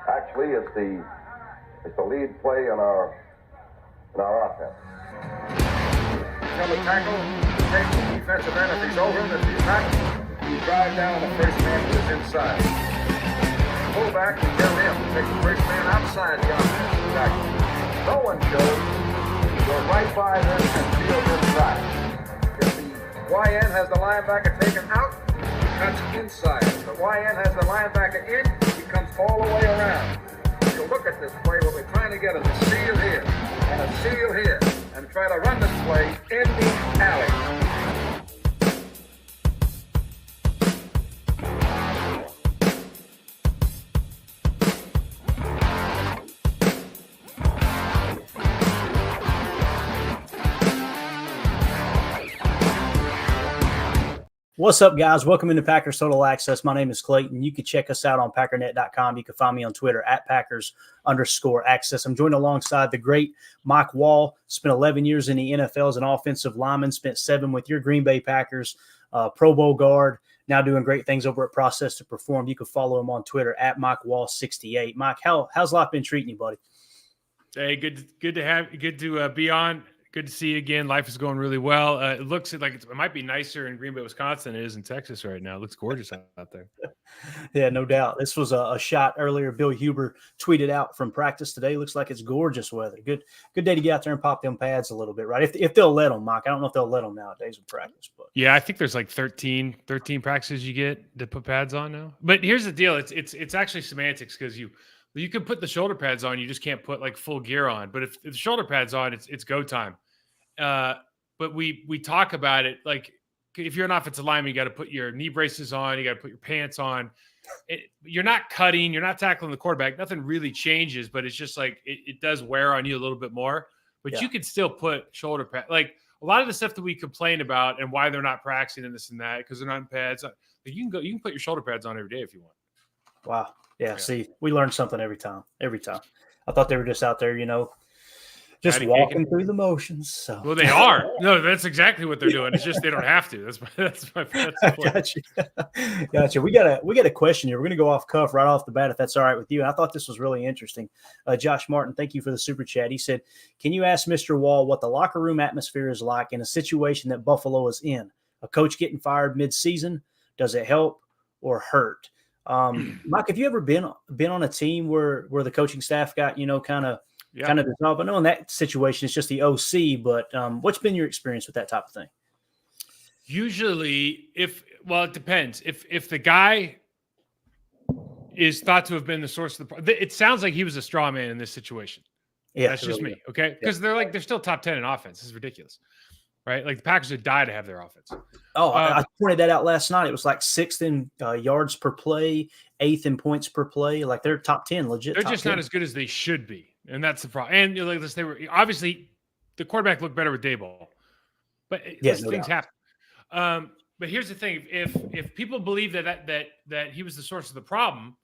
Actually, it's the lead play in our offense. Come a tackle, take the defensive end. If he's over him, if he's not, you drive down the first man to his inside. Pull back and tell him to take the first man outside the offensive tackle. No one goes. Go right by them and field inside. If the YN has the linebacker taken out, that's inside. If the YN has the linebacker in, he comes all the way around. If you look at this play, what we're trying to get is a seal here and a seal here, and try to run this play in the alley. What's up, guys? Welcome into Packers Total Access. My name is Clayton. You can check us out on packernet.com. You can find me on Twitter at Packers_access. I'm joined alongside the great Mike Wahle. Spent 11 years in the NFL as an offensive lineman. Spent 7 with your Green Bay Packers. Pro Bowl guard. Now doing great things over at Process to Perform. You can follow him on Twitter at MikeWahle68. Mike, how's life been treating you, buddy? Hey, good to be on. Good to see you again. Life is going really well. It looks like it might be nicer in Green Bay, Wisconsin than it is in Texas right now. It looks gorgeous out there. Yeah, no doubt. This was a shot earlier. Bill Huber tweeted out from practice today. Looks like it's gorgeous weather. Good day to get out there and pop them pads a little bit, right? If they'll let them, Mike. I don't know if they'll let them nowadays in practice. But yeah, I think there's like 13 practices you get to put pads on now. But here's the deal. It's actually semantics because you can put the shoulder pads on. You just can't put like full gear on. But if the shoulder pads on, it's go time. But we talk about it like if you're an offensive lineman, you got to put your knee braces on, you got to put your pants on. You're not cutting, you're not tackling the quarterback. Nothing really changes, but it's just like it does wear on you a little bit more. But you can still put shoulder pads. Like a lot of the stuff that we complain about and why they're not practicing and this and that because they're not in pads. Like you can put your shoulder pads on every day if you want. Wow. Yeah. See, we learn something every time. I thought they were just out there, just walking through the motions. So. Well, they are. No, that's exactly what they're doing. It's just they don't have to. That's my Gotcha. We got a question here. We're going to go off cuff right off the bat if that's all right with you. And I thought this was really interesting. Josh Martin, thank you for the super chat. He said, "Can you ask Mr. Wahle what the locker room atmosphere is like in a situation that Buffalo is in? A coach getting fired mid-season, does it help or hurt?" Mike, have you ever been on a team where the coaching staff got kind of dissolved? I know in that situation it's just the OC, but what's been your experience with that type of thing? Usually, it depends. If the guy is thought to have been the source of the problem, it sounds like he was a straw man in this situation. Yeah, that's just me. Okay, because they're still top 10 in offense. This is ridiculous, right? Like the Packers would die to have their offense. Oh, I pointed that out last night. It was like 6th in yards per play, 8th in points per play. Like they're top 10, legit. They're just 10. Not as good as they should be. And that's the problem. And like this, they were obviously the quarterback looked better with Daboll, but things happen. But here's the thing: if people believe that he was the source of the problem,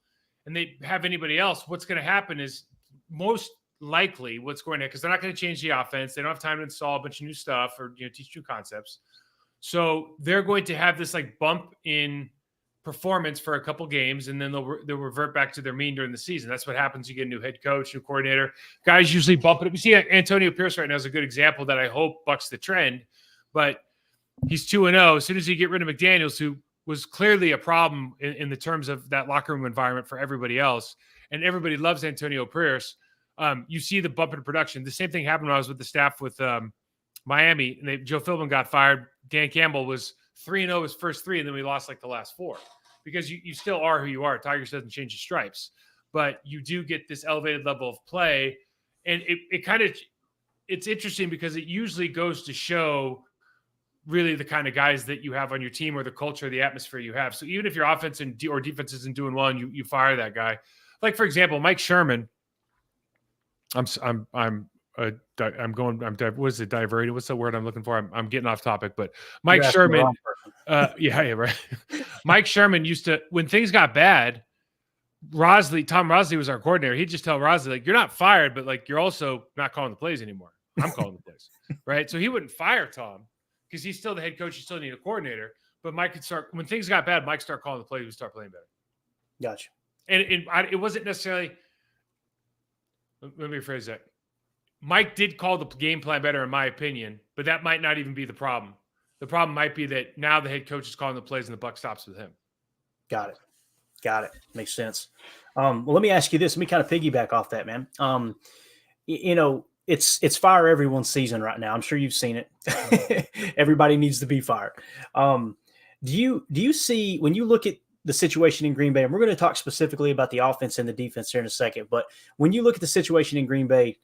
and they have anybody else, what's going to happen is most likely what's going to because they're not going to change the offense. They don't have time to install a bunch of new stuff or teach new concepts. So they're going to have this like bump in performance for a couple games, and then they'll revert back to their mean during the season. That's what happens. You get a new head coach, new coordinator. Guys usually bump it up. You see Antonio Pierce right now is a good example that I hope bucks the trend, but he's 2-0. As soon as you get rid of McDaniels, who was clearly a problem in the terms of that locker room environment for everybody else, and everybody loves Antonio Pierce, you see the bump in production. The same thing happened when I was with the staff with Miami, and Joe Philbin got fired. Dan Campbell was 3-0 his first 3, and then we lost like the last 4. Because you still are who you are. Tigers doesn't change your stripes, but you do get this elevated level of play. And it's interesting because it usually goes to show really the kind of guys that you have on your team or the culture, the atmosphere you have. So even if your offense or defense isn't doing well and you fire that guy, like for example, Mike Sherman, what is it? Diverted. What's the word I'm looking for? I'm getting off topic, but Mike Sherman, right. Mike Sherman used to, when things got bad, Tom Rosley was our coordinator. He'd just tell Rosley, like, you're not fired, but like, you're also not calling the plays anymore. I'm calling the plays. Right. So he wouldn't fire Tom because he's still the head coach. You still need a coordinator, but Mike could start, when things got bad, Mike started calling the plays. We start playing better. Gotcha. And it wasn't necessarily, Let me rephrase that. Mike did call the game plan better, in my opinion, but that might not even be the problem. The problem might be that now the head coach is calling the plays and the buck stops with him. Got it. Makes sense. Well, let me ask you this. Let me kind of piggyback off that, man. It's fire everyone's season right now. I'm sure you've seen it. Everybody needs to be fired. Do you see, when you look at the situation in Green Bay, and we're going to talk specifically about the offense and the defense here in a second, but when you look at the situation in Green Bay,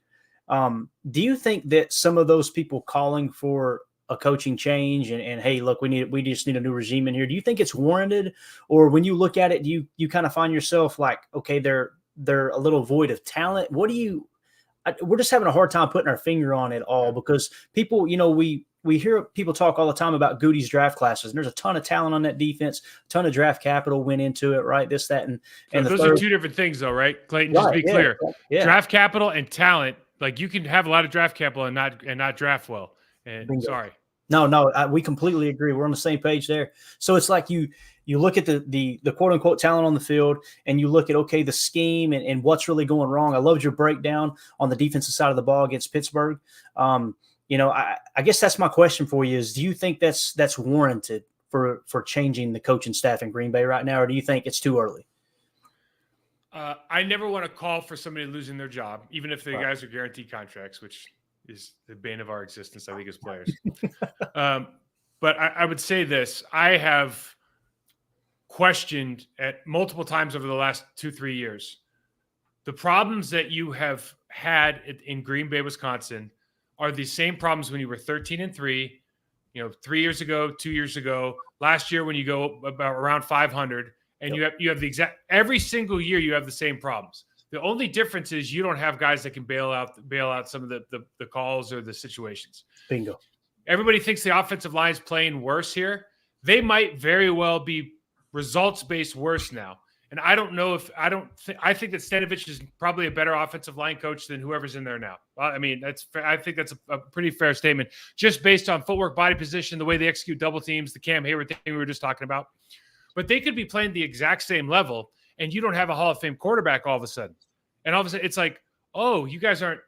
do you think that some of those people calling for a coaching change and hey, look, we just need a new regime in here, do you think it's warranted? Or when you look at it, do you kind of find yourself like, okay, they're a little void of talent? We're just having a hard time putting our finger on it all, because people, we hear people talk all the time about Goody's draft classes, and there's a ton of talent on that defense, a ton of draft capital went into it, right? This, that, and those are two different things, though, right, Clayton? Just to be clear, draft capital and talent. Like, you can have a lot of draft capital and not draft well. And Bingo. Sorry, no, we completely agree. We're on the same page there. So it's like you look at the quote unquote talent on the field, and you look at, okay, the scheme and what's really going wrong. I loved your breakdown on the defensive side of the ball against Pittsburgh. I guess that's my question for you is, do you think that's warranted for changing the coaching staff in Green Bay right now, or do you think it's too early? I never want to call for somebody losing their job, even if the guys are guaranteed contracts, which is the bane of our existence, I think, as players. But I would say this. I have questioned at multiple times over the last 2-3 years the problems that you have had in Green Bay, Wisconsin are the same problems when you were 13-3, 3 years ago, 2 years ago, last year when you go about around 500, and you have the exact, every single year you have the same problems. The only difference is you don't have guys that can bail out some of the calls or the situations. Bingo. Everybody thinks the offensive line is playing worse here. They might very well be results-based worse now. And I don't know if I think that Stanovich is probably a better offensive line coach than whoever's in there now. I mean, I think that's a pretty fair statement, just based on footwork, body position, the way they execute double teams, the Cam Hayward thing we were just talking about. But they could be playing the exact same level, and you don't have a Hall of Fame quarterback all of a sudden. And all of a sudden, it's like, oh, you guys aren't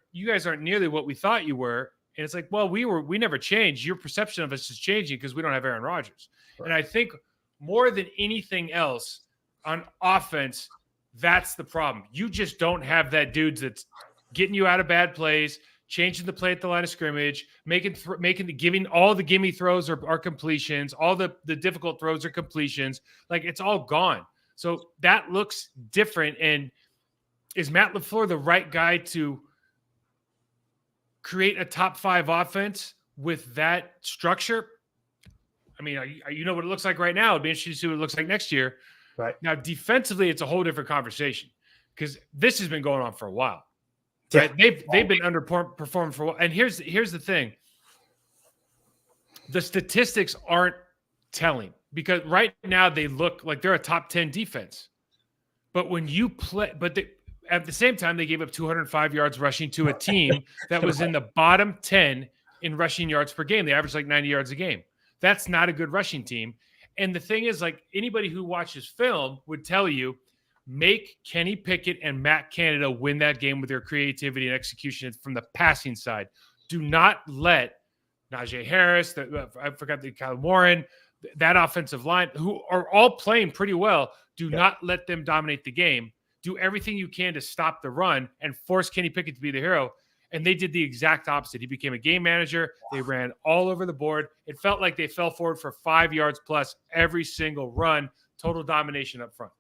nearly what we thought you were. And it's like, well, we never changed. Your perception of us is changing because we don't have Aaron Rodgers. Right. And I think more than anything else on offense, that's the problem. You just don't have that dude that's getting you out of bad plays, changing the play at the line of scrimmage, giving all the gimme throws are completions, all the difficult throws are completions. Like, it's all gone. So that looks different. And is Matt LaFleur the right guy to create a top 5 offense with that structure? I mean, you know what it looks like right now. It'd be interesting to see what it looks like next year. Right. Now, defensively, it's a whole different conversation because this has been going on for a while. Yeah. Right? They've been underperforming for a while. And here's the thing. The statistics aren't telling, because right now they look like they're a top 10 defense. But when you play, at the same time, they gave up 205 yards rushing to a team that was in the bottom 10 in rushing yards per game. They averaged like 90 yards a game. That's not a good rushing team. And the thing is, like, anybody who watches film would tell you, make Kenny Pickett and Matt Canada win that game with their creativity and execution from the passing side. Do not let Najee Harris, I forgot the Kyle Warren, that offensive line, who are all playing pretty well, do not let them dominate the game. Do everything you can to stop the run and force Kenny Pickett to be the hero. And they did the exact opposite. He became a game manager. They ran all over the board. It felt like they fell forward for 5 yards plus every single run. Total domination up front.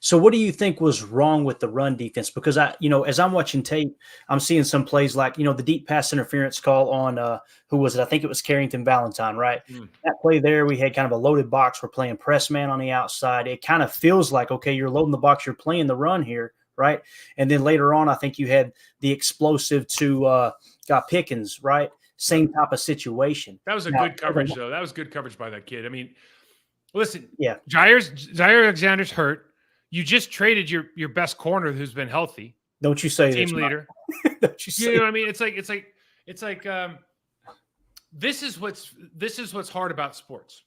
So what do you think was wrong with the run defense? Because as I'm watching tape, I'm seeing some plays like, the deep pass interference call on, who was it? I think it was Carrington Valentine, right? That play there, we had kind of a loaded box. We're playing press man on the outside. It kind of feels like, okay, you're loading the box, you're playing the run here, right? And then later on, I think you had the explosive to Pickens, right? Same type of situation. That was good coverage, though. That was good coverage by that kid. I mean, listen, yeah, Jair Alexander's hurt. You just traded your best corner who's been healthy. Don't you say team leader? Don't you say? You know what I mean? It's like this is what's hard about sports.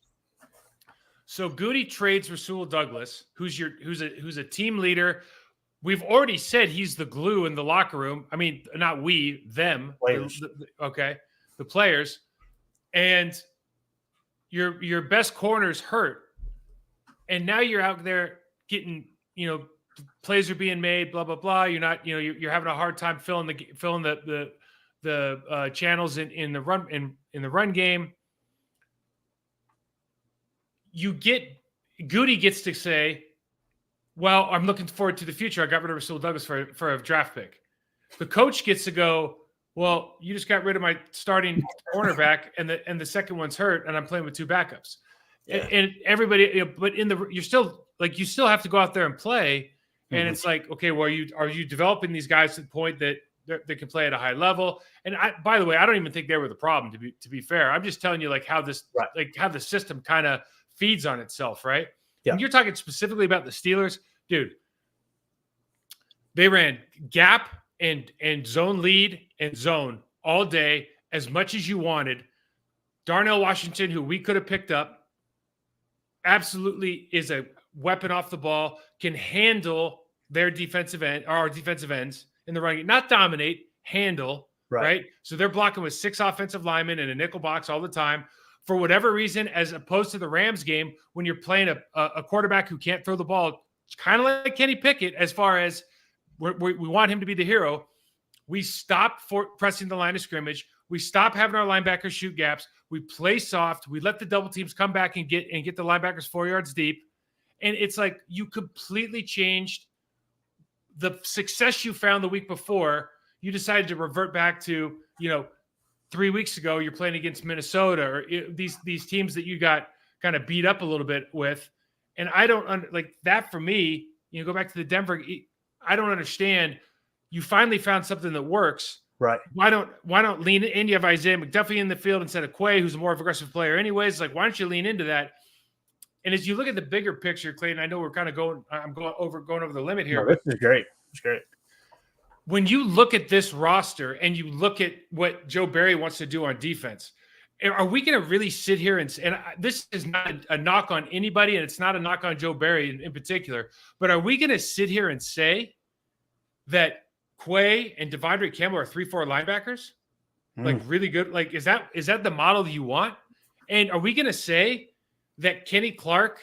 So Goody trades Rasul Douglas, who's a team leader, we've already said he's the glue in the locker room. I mean, not we, them. Players. The players. And your best corner's hurt. And now you're out there getting, plays are being made, blah, blah, blah. You're not, you're having a hard time filling the channels in the run game. Goody gets to say, well, I'm looking forward to the future. I got rid of Rasul Douglas for a draft pick. The coach gets to go, well, you just got rid of my starting cornerback, and the second one's hurt, and I'm playing with two backups. Yeah. And everybody, but you still have to go out there and play. And it's like, okay, well, are you developing these guys to the point that they can play at a high level? And by the way, I don't even think they were the problem. To be fair, I'm just telling you how the system kind of feeds on itself, right? Yeah. And you're talking specifically about the Steelers, dude. They ran gap and zone lead and zone all day as much as you wanted. Darnell Washington, who we could have picked up, absolutely is a weapon off the ball, can handle their defensive ends in the running game. Not dominate, handle, right? So they're blocking with 6 offensive linemen in a nickel box all the time. For whatever reason, as opposed to the Rams game, when you're playing a quarterback who can't throw the ball, it's kind of like Kenny Pickett as far as we want him to be the hero. We stop pressing the line of scrimmage. We stop having our linebackers shoot gaps. We play soft. We let the double teams come back and get the linebackers 4 yards deep. And it's like you completely changed the success you found the week before. You decided to revert back to, 3 weeks ago, you're playing against Minnesota or these teams that you got kind of beat up a little bit with. And I don't like that for me. Go back to the Denver. I don't understand. You finally found something that works. Right. Why don't lean in? You have Isaiah McDuffie in the field instead of Quay, who's a more aggressive player anyways. Like, why don't you lean into that? And as you look at the bigger picture, Clayton, I know we're kind of going over the limit here. No, this is great. It's great. When you look at this roster and you look at what Joe Barry wants to do on defense, are we going to really sit here and this is not a knock on anybody, and it's not a knock on Joe Barry in particular, but are we going to sit here and say that Quay and Devondre Campbell are 3-4 linebackers? Like, really good? Like, is that the model that you want? And are we going to say that Kenny Clark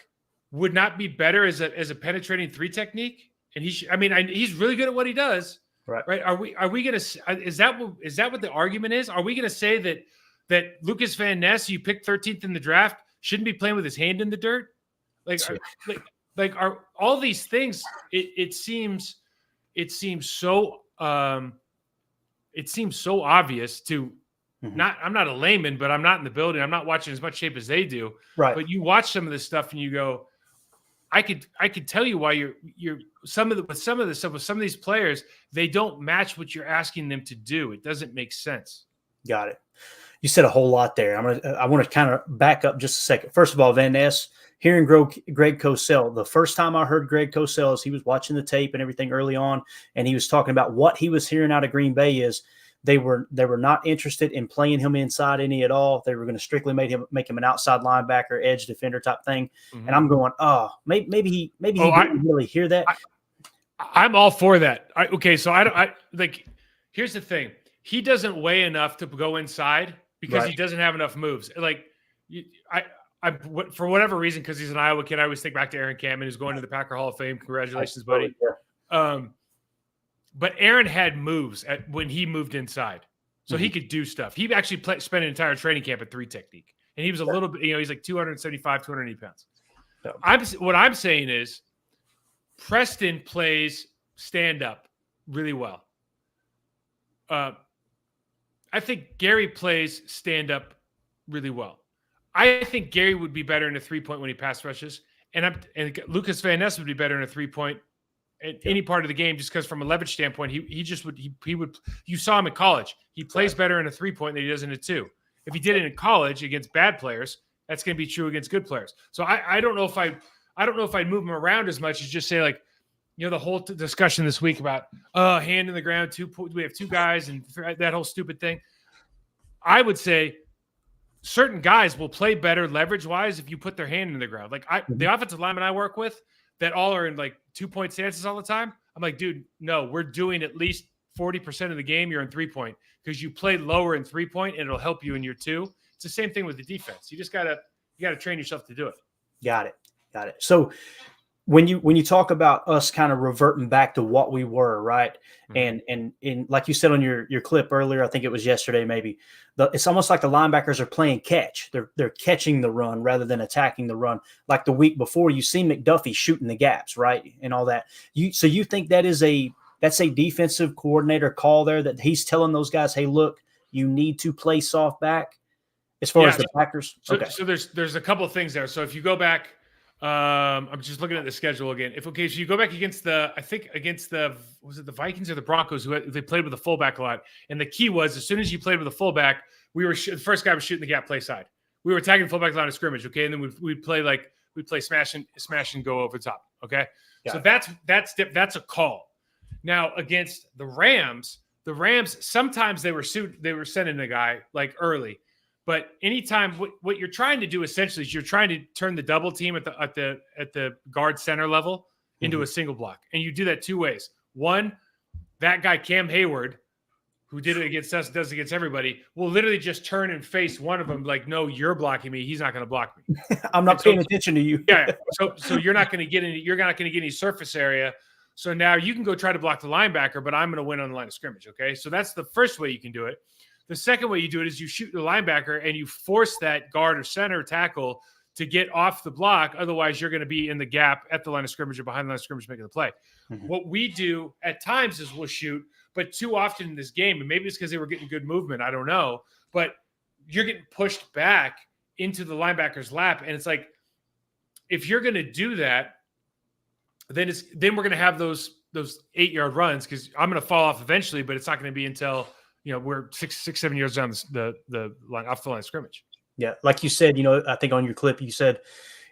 would not be better as a penetrating 3 technique? And he's really good at what he does. Right. Are we going to, is that what the argument is? Are we going to say that Lucas Van Ness, you picked 13th in the draft, shouldn't be playing with his hand in the dirt? Are all these things, it seems so obvious to I'm not a layman, but I'm not in the building. I'm not watching as much tape as they do. Right. But you watch some of this stuff and you go, I could tell you why you're some of these players, they don't match what you're asking them to do. It doesn't make sense. Got it. You said a whole lot there. I want to kind of back up just a second. First of all, Van Ness, hearing Greg Cosell, the first time I heard Greg Cosell is he was watching the tape and everything early on, and he was talking about what he was hearing out of Green Bay is they were not interested in playing him inside any at all. They were going to strictly make him an outside linebacker, edge defender type thing. Mm-hmm. And I'm going, maybe he didn't really hear that. I'm all for that. Here's the thing. He doesn't weigh enough to go inside because he doesn't have enough moves. Like, for whatever reason, because he's an Iowa kid, I always think back to Aaron Cameron, who's going to the Packer Hall of Fame. Congratulations, buddy. But Aaron had moves when he moved inside. So he could do stuff. He actually spent an entire training camp at 3 technique. And he was a little bit, he's like 275, 280 pounds. What I'm saying is Preston plays stand-up really well. I think Gary plays stand-up really well. I think Gary would be better in a 3-point when he pass rushes. And Lucas Van Ness would be better in a 3-point at any part of the game, just because from a leverage standpoint, he would. You saw him in college. He plays better in a 3-point than he does in a 2. If he did it in college against bad players, that's going to be true against good players. So I don't know if I'd move him around as much as just say, like, the whole discussion this week about hand in the ground, we have 2 guys and that whole stupid thing. I would say certain guys will play better leverage wise if you put their hand in the ground. Like the offensive linemen I work with that all are in like 2-point stances all the time. I'm like, dude, no, we're doing at least 40% of the game you're in 3-point because you play lower in 3-point and it'll help you in year 2. It's the same thing with the defense. You just gotta train yourself to do it. Got it. So when you talk about us kind of reverting back to what we were, right? Mm-hmm. And like you said on your clip earlier, I think it was yesterday, maybe it's almost like the linebackers are playing catch. They're catching the run rather than attacking the run. Like the week before, you see McDuffie shooting the gaps, right, and all that. So you think that's a defensive coordinator call there, that he's telling those guys, hey, look, you need to play soft back as far as the Packers? So there's a couple of things there. So if you go back, I'm just looking at the schedule again. So you go back against the was it the Vikings or the Broncos they played with the fullback a lot. And the key was, as soon as you played with the fullback, the first guy was shooting the gap play side. We were attacking the fullback line of scrimmage. Okay. And then we'd play smash and go over the top. Okay. So that's a call. Now against the Rams, sometimes they were sending the guy like early. But anytime, what you're trying to do essentially is you're trying to turn the double team at the guard center level into a single block, and you do that 2 ways. One, that guy Cam Hayward, who did it against us, does it against everybody, will literally just turn and face one of them like, "No, you're blocking me. He's not going to block me. I'm not paying attention to you." Yeah. So you're not going to get any. You're not going to get any surface area. So now you can go try to block the linebacker, but I'm going to win on the line of scrimmage. Okay. So that's the first way you can do it. The second way you do it is you shoot the linebacker and you force that guard or center tackle to get off the block. Otherwise, you're going to be in the gap at the line of scrimmage or behind the line of scrimmage making the play. Mm-hmm. What we do at times is we'll shoot, but too often in this game, and maybe it's because they were getting good movement, I don't know, but you're getting pushed back into the linebacker's lap. And it's like, if you're going to do that, then we're going to have those 8-yard runs, because I'm going to fall off eventually, but it's not going to be until – we're 6-7 years down the line, off the line of scrimmage. Yeah, like you said, I think on your clip you said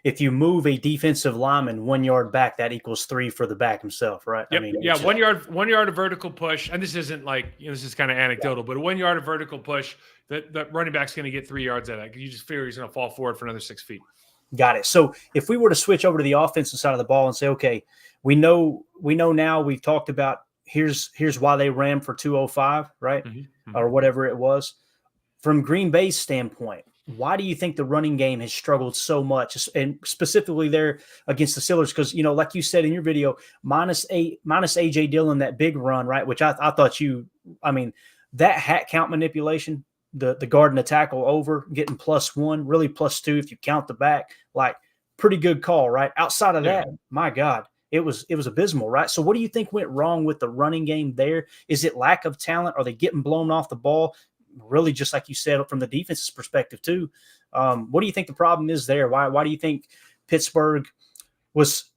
if you move a defensive lineman 1 yard back, that equals 3 for the back himself, right? Yep. 1 yard of vertical push, and this isn't like this is kind of anecdotal, but a 1 yard of vertical push, the running back's going to get 3 yards out of that. You just figure he's going to fall forward for another 6 feet. Got it. So if we were to switch over to the offensive side of the ball and say, okay, we know now, we've talked about. Here's why they ran for 205, right? Mm-hmm. Or whatever it was. From Green Bay's standpoint, why do you think the running game has struggled so much, and specifically there against the Steelers? Because, like you said in your video, minus A.J. Dillon, that big run, right, which I thought that hat count manipulation, the guard and the tackle over, getting +1, really +2 if you count the back, like pretty good call, right? Outside of that, my God. It was abysmal, right? So what do you think went wrong with the running game there? Is it lack of talent? Are they getting blown off the ball? Really, just like you said, from the defense's perspective too. What do you think the problem is there? Why do you think Pittsburgh was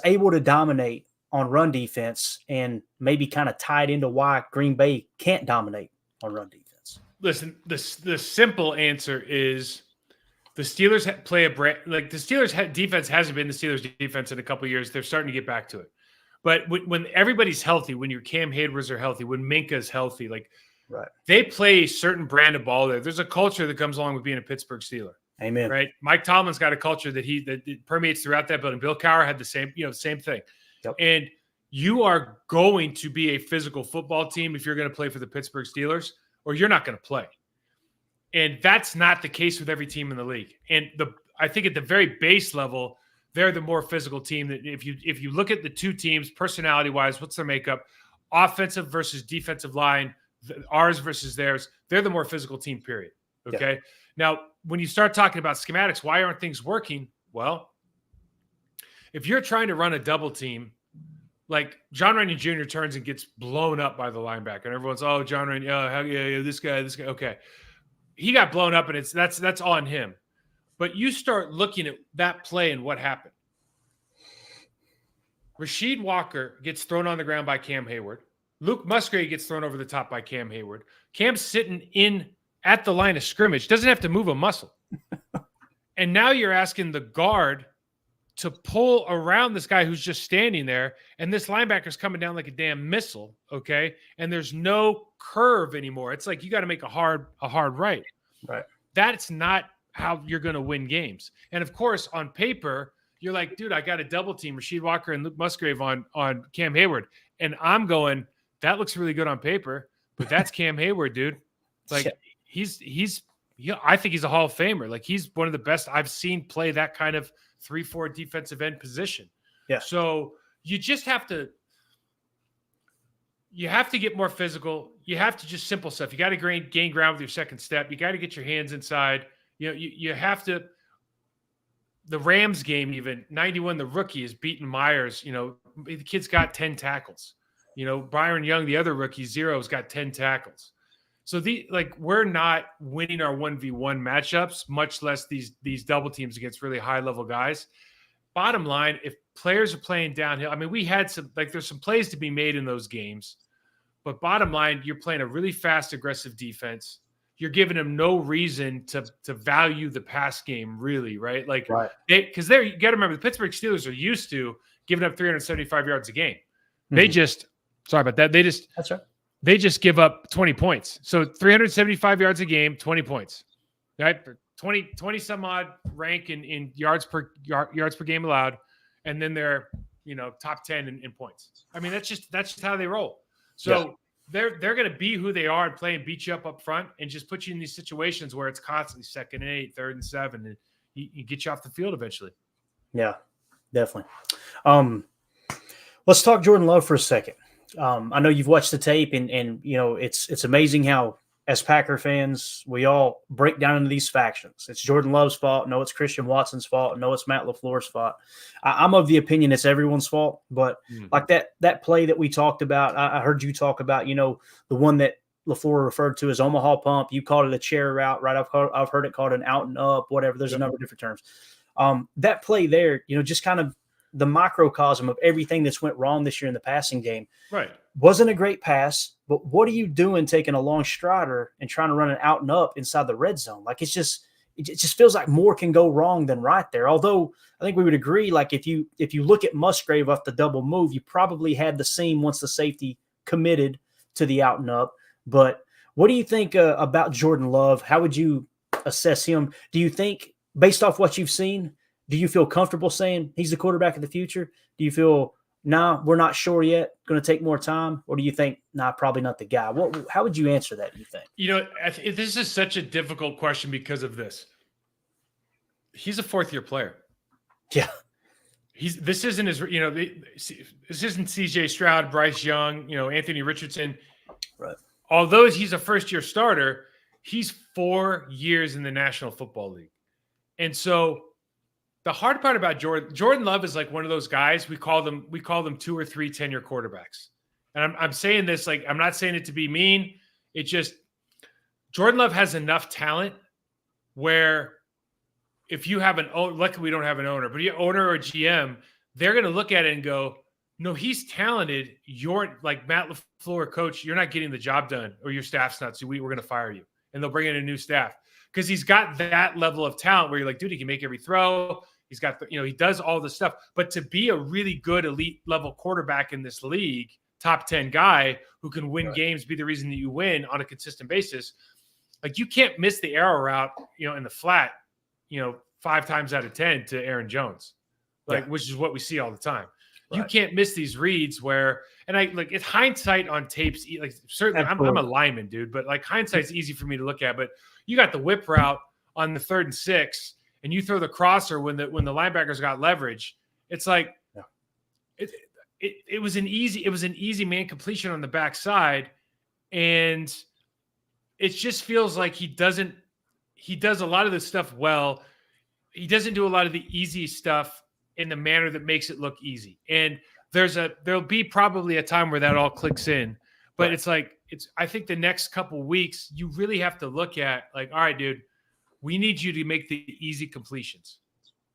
able to dominate on run defense, and maybe kind of tied into why Green Bay can't dominate on run defense? Listen, the simple answer is, the Steelers play the Steelers defense hasn't been the Steelers defense in a couple of years. They're starting to get back to it. But when everybody's healthy, when your Cam Haywards are healthy, when Minka's healthy, they play a certain brand of ball there. There's a culture that comes along with being a Pittsburgh Steeler. Amen. Right? Mike Tomlin's got a culture that permeates throughout that building. Bill Cowher had the same thing. Yep. And you are going to be a physical football team if you're going to play for the Pittsburgh Steelers, or you're not going to play. And that's not the case with every team in the league. And I think at the very base level, they're the more physical team. That if you look at the two teams, personality-wise, what's their makeup? Offensive versus defensive line, ours versus theirs, they're the more physical team, period. Okay? Yeah. Now, when you start talking about schematics, why aren't things working? Well, if you're trying to run a double team, like John Runyon Jr. turns and gets blown up by the linebacker, and everyone's, oh, John Runyon, this guy. Okay. He got blown up, and that's on him. But you start looking at that play and what happened. Rasheed Walker gets thrown on the ground by Cam Hayward. Luke Musgrave gets thrown over the top by Cam Hayward. Cam's sitting in at the line of scrimmage, doesn't have to move a muscle. And now you're asking the guard to pull around this guy who's just standing there, and this linebacker's coming down like a damn missile, okay? And there's no curve anymore. It's like you got to make a hard right. Right. That's not how you're going to win games. And, of course, on paper, you're like, dude, I got a double team, Rasheed Walker and Luke Musgrave on Cam Hayward. And I'm going, that looks really good on paper, but that's Cam Hayward, dude. Like I think he's a Hall of Famer. Like he's one of the best I've seen play that kind of 3-4 defensive end position. Yeah. So you just have to get more physical. You have to just simple stuff. You got to gain ground with your second step. You got to get your hands inside. You have to. The Rams game, even 91, the rookie is beating Myers. The kid's got 10 tackles. Byron Young, the other rookie, 0, has got 10 tackles. So we're not winning our 1v1 matchups, much less these double teams against really high level guys. Bottom line, if players are playing downhill, I mean, we had there's some plays to be made in those games, but bottom line, you're playing a really fast, aggressive defense. You're giving them no reason to value the pass game, really, right? Because you got to remember, the Pittsburgh Steelers are used to giving up 375 yards a game. Mm-hmm. Sorry about that. That's right. They just give up 20 points. So 375 yards a game, 20 points, right? 20 some odd rank in yards per game allowed. And then they're, top 10 in points. I mean, that's just how they roll. So they're going to be who they are and play and beat you up front and just put you in these situations where it's constantly 2nd and 8, 3rd and 7, and you get you off the field eventually. Yeah, definitely. Let's talk Jordan Love for a second. I know you've watched the tape and it's amazing how, as Packer fans, we all break down into these factions. It's Jordan Love's fault. No, it's Christian Watson's fault. No, it's Matt LaFleur's fault. I'm of the opinion it's everyone's fault. But like that play that we talked about, I heard you talk about, the one that LaFleur referred to as Omaha pump. You called it a chair route, right? I've heard it called an out and up, whatever. There's a number of different terms. That play there, just kind of the microcosm of everything that's went wrong this year in the passing game. Right. Wasn't a great pass, but what are you doing taking a long strider and trying to run it out and up inside the red zone? Like it just feels like more can go wrong than right there. Although I think we would agree, like if you look at Musgrave off the double move, you probably had the seam once the safety committed to the out and up. But what do you think about Jordan Love? How would you assess him? Do you think, based off what you've seen, do you feel comfortable saying he's the quarterback of the future? Do you feel, we're not sure yet, going to take more time? Or do you think, probably not the guy? How would you answer that, do you think? This is such a difficult question because of this. He's a 4th-year player. Yeah. This isn't CJ Stroud, Bryce Young, Anthony Richardson. Right. Although he's a first-year starter, he's 4 years in the National Football League. And so the hard part about Jordan Love is like one of those guys, we call them 2 or 3 tenure quarterbacks. And I'm saying this, like, I'm not saying it to be mean. It's just Jordan Love has enough talent where if you have luckily we don't have an owner, but your owner or GM, they're going to look at it and go, no, he's talented. You're like Matt LaFleur, coach, you're not getting the job done, or your staff's not. So we're going to fire you. And they'll bring in a new staff because he's got that level of talent where you're like, dude, he can make every throw. He's got, he does all this stuff. But to be a really good elite level quarterback in this league, top 10 guy who can win games, be the reason that you win on a consistent basis, like you can't miss the arrow route, in the flat, 5 times out of 10 to Aaron Jones, which is what we see all the time. Right. You can't miss these reads where, and it's hindsight on tapes. Like certainly, I'm a lineman, dude, but like hindsight's easy for me to look at. But you got the whip route on the 3rd and 6, and you throw the crosser when the linebackers got leverage. It's like it was an easy man completion on the backside, and it just feels like he does a lot of this stuff well. He doesn't do a lot of the easy stuff in the manner that makes it look easy. And there'll be probably a time where that all clicks in, but I think the next couple weeks, you really have to look at like, all right, dude, we need you to make the easy completions,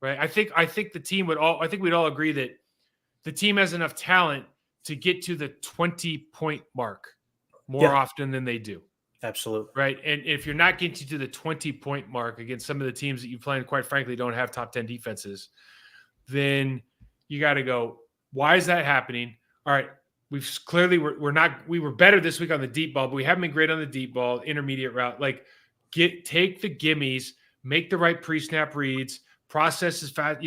right? I think we'd all agree that the team has enough talent to get to the 20-point mark more often than they do. Absolutely. Right. And if you're not getting to the 20-point mark against some of the teams that you play, and quite frankly, don't have top 10 defenses, then you got to go, why is that happening? All right. We were better this week on the deep ball, but we haven't been great on the deep ball, intermediate route. Like take the gimmies, make the right pre-snap reads, process as fast,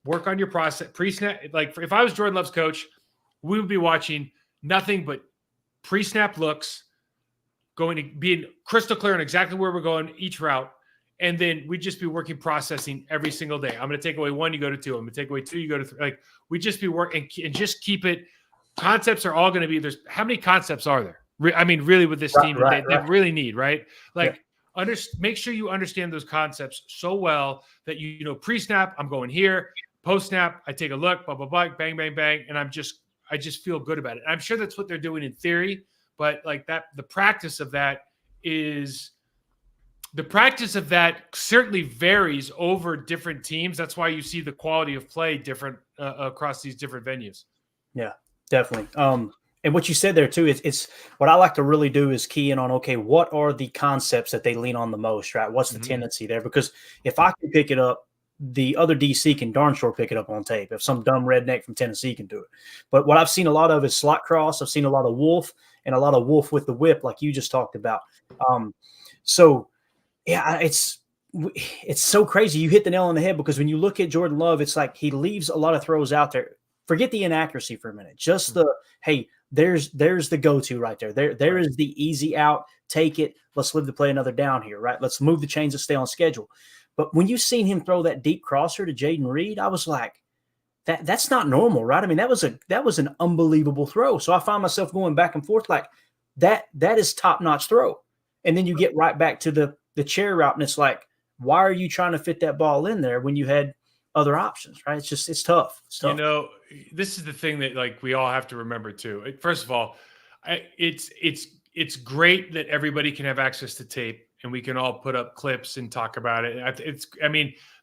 work on your process pre-snap. Like if I was Jordan Love's coach, we would be watching nothing but pre-snap looks, going to being crystal clear on exactly where we're going each route. And then we'd just be working processing every single day. I'm going to take away 1, you go to 2. I'm going to take away 2, you go to 3. Like we just be working and just keep it. Concepts are all going to be there's how many concepts are there? I mean, really with this team they really need, right? Like make sure you understand those concepts so well that you know pre-snap, I'm going here, post-snap, I take a look, blah, blah, blah, bang, bang, bang. And I just feel good about it. I'm sure that's what they're doing in theory, but like that, the practice of that certainly varies over different teams. That's why you see the quality of play different across these different venues. Yeah, definitely. And what you said there too, it's what I like to really do is key in on, okay, what are the concepts that they lean on the most, right? What's the tendency there? Because if I can pick it up, the other DC can darn sure pick it up on tape. If some dumb redneck from Tennessee can do it. But what I've seen a lot of is slot cross. I've seen a lot of wolf and a lot of wolf with the whip, like you just talked about. So yeah, it's so crazy. You hit the nail on the head because when you look at Jordan Love, it's like he leaves a lot of throws out there. Forget the inaccuracy for a minute. Just the, hey, there's the go-to right there. There is the easy out. Take it. Let's live to play another down here, right? Let's move the chains and stay on schedule. But when you seen him throw that deep crosser to Jaden Reed, I was like, that's not normal, right? I mean, that was an unbelievable throw. So I find myself going back and forth like that is top-notch throw. And then you get right back to the chair route, and it's like, why are you trying to fit that ball in there when you had other options, right? It's tough. You know, this is the thing that like we all have to remember too. First of all, it's great that everybody can have access to tape and we can all put up clips and talk about it.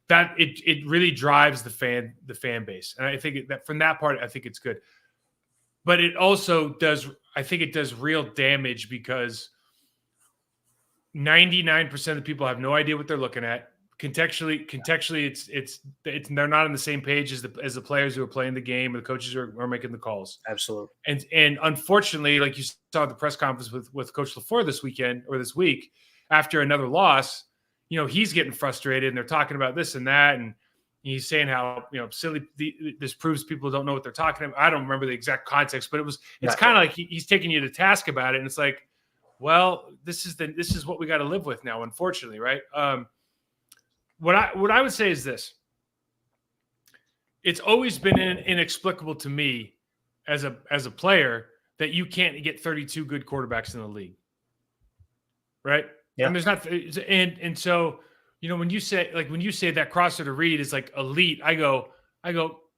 It really drives the fan base. And I think that from that part, I think it's good, but it also does, I think it does real damage because 99% of the people have no idea what they're looking at. Contextually, it's they're not on the same page as the players who are playing the game or the coaches who are making the calls. Absolutely. And unfortunately, like you saw at the press conference with Coach LaFleur this week after another loss, you know, he's getting frustrated and they're talking about this and that, and he's saying how, you know, silly this proves people don't know what they're talking about. I don't remember the exact context, but it's kind of like he's taking you to task about it, and it's like, well, this is what we got to live with now, unfortunately, right? What I would say is this: it's always been inexplicable to me as a player that you can't get 32 good quarterbacks in the league, right? Yeah. And there's not, and so, you know, when you say that crosser to Reed is like elite, I go,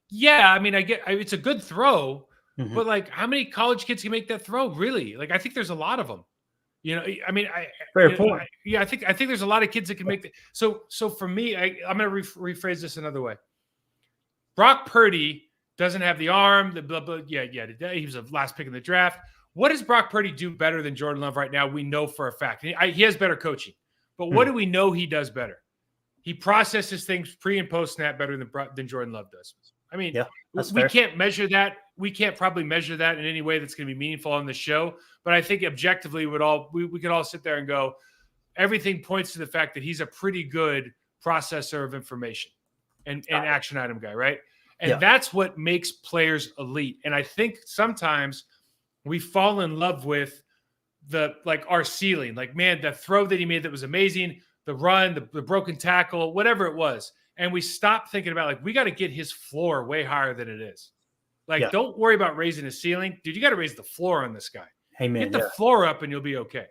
yeah, I mean, it's a good throw, but like, how many college kids can make that throw? Really? Like, I think there's a lot of them. You know, I mean, fair point. I think there's a lot of kids that can make that. So for me, I'm going to rephrase this another way. Brock Purdy doesn't have the arm, the blah, blah, yeah. He was the last pick in the draft. What does Brock Purdy do better than Jordan Love right now? We know for a fact. He has better coaching. But what do we know he does better? He processes things pre and post snap better than Jordan Love does. I mean, we can't measure that. We can't probably measure that in any way that's going to be meaningful on the show. But I think objectively, we could all sit there and go, everything points to the fact that he's a pretty good processor of information and action item guy, right? And that's what makes players elite. And I think sometimes we fall in love with our ceiling. Like, man, the throw that he made that was amazing, the run, the broken tackle, whatever it was. And we stop thinking about, like, we got to get his floor way higher than it is. Like, don't worry about raising his ceiling. Dude, you got to raise the floor on this guy. Hey, man, get the floor up and you'll be okay.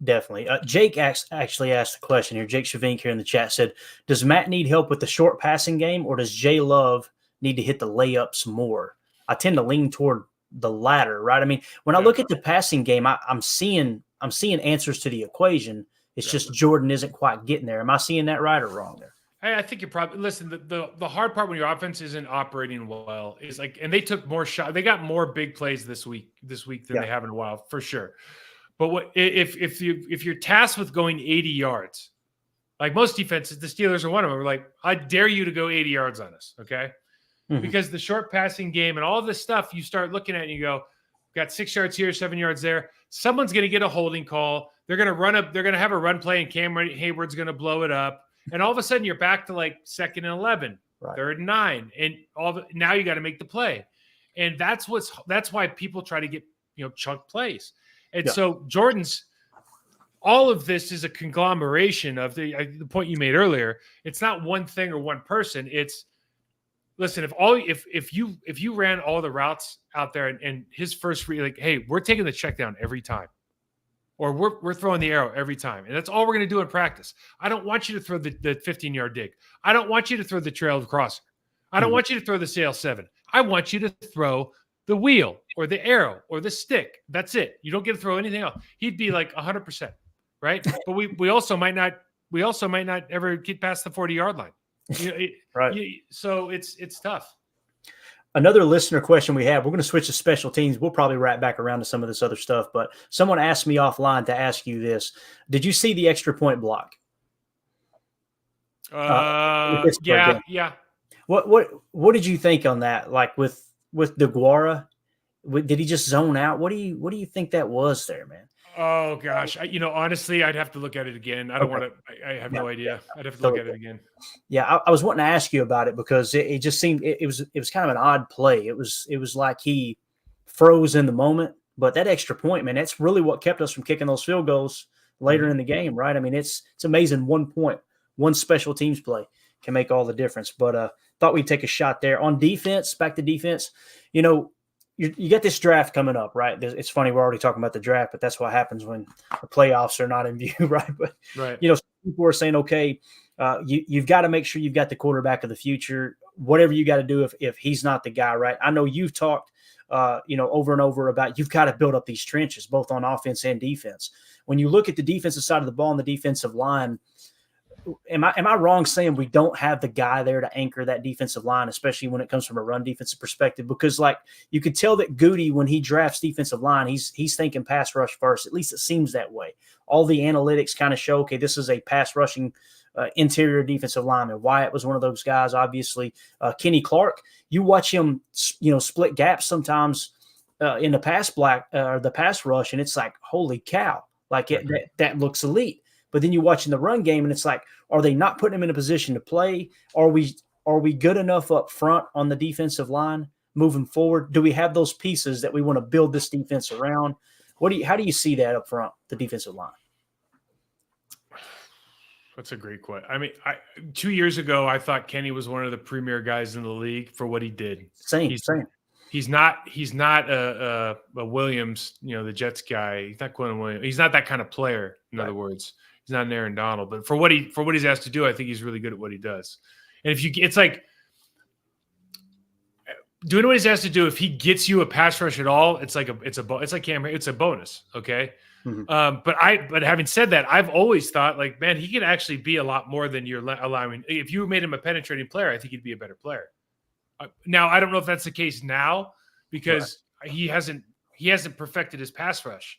Definitely. Jake actually asked the question here. Jake Shavink here in the chat said, does Matt need help with the short passing game, or does Jay Love need to hit the layups more? I tend to lean toward the latter, right? I mean, when I look at the passing game, I'm seeing answers to the equation. It's just Jordan isn't quite getting there. Am I seeing that right or wrong there? I think you're probably listen. The hard part when your offense isn't operating well is like, and they took more shots. They got more big plays this week than they have in a while, for sure. But what if you're tasked with going 80 yards, like most defenses, the Steelers are one of them. We're like, I dare you to go 80 yards on us, okay? Because the short passing game and all this stuff, you start looking at and you go, got 6 yards here, 7 yards there. Someone's going to get a holding call. They're going to run up. They're going to have a run play, and Cameron Hayward's going to blow it up. And all of a sudden, you're back to like 2nd and 11. Right. 3rd and 9, and now you got to make the play. And that's why people try to get, chunk plays. And so all of this is a conglomeration of the point you made earlier. It's not one thing or one person. It's, listen, if you ran all the routes out there and his first read, like, hey, we're taking the check down every time, or we're throwing the arrow every time, and that's all we're going to do in practice. I don't want you to throw the 15-yard dig. I don't want you to throw the trailed crosser. I don't want you to throw the sail 7. I want you to throw the wheel or the arrow or the stick. That's it. You don't get to throw anything else. He'd be like 100%, right? But we also might not ever get past the 40-yard line. Right. So it's tough. Another listener question we have, we're going to switch to special teams. We'll probably wrap back around to some of this other stuff, but someone asked me offline to ask you this. Did you see the extra point block? Yeah. What did you think on that? Like with DeGuara, did he just zone out? What do you think that was there, man? Oh gosh, honestly, I'd have to look at it again. I don't want to. I have no idea. I'd have to look at it again. Yeah, I was wanting to ask you about it because it just seemed it was kind of an odd play. It was like he froze in the moment. But that extra point, man, that's really what kept us from kicking those field goals later in the game, right? I mean, it's amazing. 1 point, one special teams play can make all the difference. But thought we'd take a shot there on defense. Back to defense, you get this draft coming up, right? It's funny, we're already talking about the draft, but that's what happens when the playoffs are not in view, right? But people are saying, okay, you've got to make sure you've got the quarterback of the future. Whatever you got to do if he's not the guy, right? I know you've talked, over and over about you've got to build up these trenches, both on offense and defense. When you look at the defensive side of the ball and the defensive line, am I wrong saying we don't have the guy there to anchor that defensive line, especially when it comes from a run defensive perspective? Because like you could tell that Goody, when he drafts defensive line, he's thinking pass rush first. At least it seems that way. All the analytics kind of show, okay, this is a pass rushing interior defensive lineman. Wyatt was one of those guys, obviously. Kenny Clark, you watch him, split gaps sometimes in the pass rush, and it's like, holy cow, like that looks elite. But then you watch in the run game, and it's like, are they not putting him in a position to play? Are we good enough up front on the defensive line moving forward? Do we have those pieces that we want to build this defense around? How do you see that up front, the defensive line? That's a great question. I mean, 2 years ago, I thought Kenny was one of the premier guys in the league for what he did. Same. He's not a Williams, the Jets guy. He's not Quinn Williams. He's not that kind of player. In other words, he's not an Aaron Donald. But for what he's asked to do, I think he's really good at what he does. And it's like doing what he's asked to do. If he gets you a pass rush at all, it's like Cameron. It's a bonus. Okay. Mm-hmm. But having said that, I've always thought, like, man, he could actually be a lot more than you're allowing. If you made him a penetrating player, I think he'd be a better player. Now, I don't know if that's the case now because he hasn't perfected his pass rush.